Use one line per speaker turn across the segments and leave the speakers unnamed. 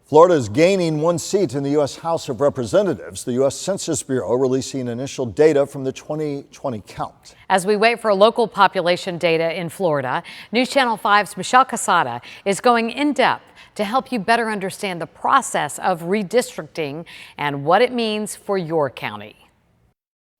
Florida is gaining one seat in the U.S. House of Representatives. The US Census Bureau releasing initial data from the 2020 count.
As we wait for local population data in Florida, News Channel 5's Michelle Casada is going in depth to help you better understand the process of redistricting and what it means for your county.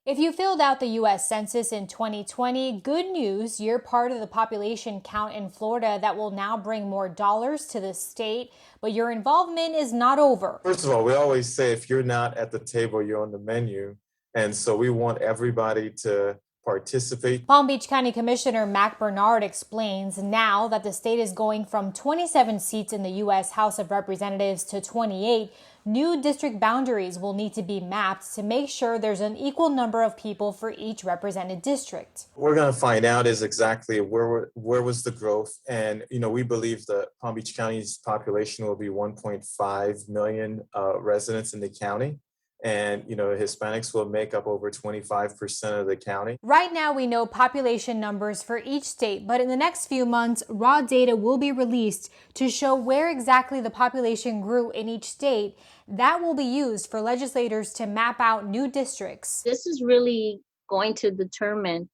If you filled out the U.S. Census in 2020, good news, you're part of the population count in Florida that will now bring more dollars to the state, but your involvement is not over.
First of all, we always say if you're not at the table, you're on the menu. And so we want everybody to participate.
Palm Beach County Commissioner MACK Bernard explains now that the state is going from 27 seats in the U.S. House of Representatives to 28, new district boundaries will need to be mapped to make sure there's an equal number of people for each represented district.
What we're going to find out is exactly where was the growth. And, we believe that Palm Beach County's population will be 1.5 million residents in the county. And, Hispanics will make up over 25% of the county.
Right now, we know population numbers for each state, but in the next few months, raw data will be released to show where exactly the population grew in each state. That will be used for legislators to map out new districts.
This is really going to determine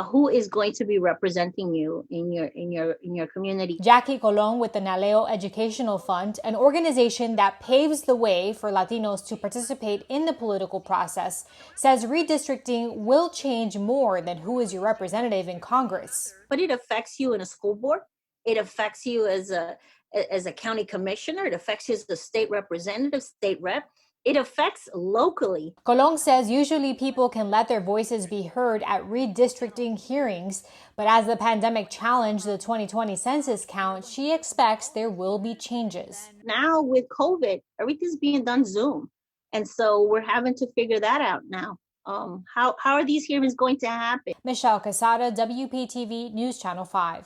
who is going to be representing you in your community.
Jackie Colon with the Naleo Educational Fund, an organization that paves the way for Latinos to participate in the political process, says redistricting will change more than who is your representative in Congress.
But it affects you in a school board. It affects you as a county commissioner. It affects you as the state representative, state rep. It affects locally.
Colon says usually people can let their voices be heard at redistricting hearings, but as the pandemic challenged the 2020 census count, she expects there will be changes.
Now with COVID, everything's being done Zoom. And so we're having to figure that out now. How are these hearings going to happen?
Michelle Casada, WPTV News Channel 5.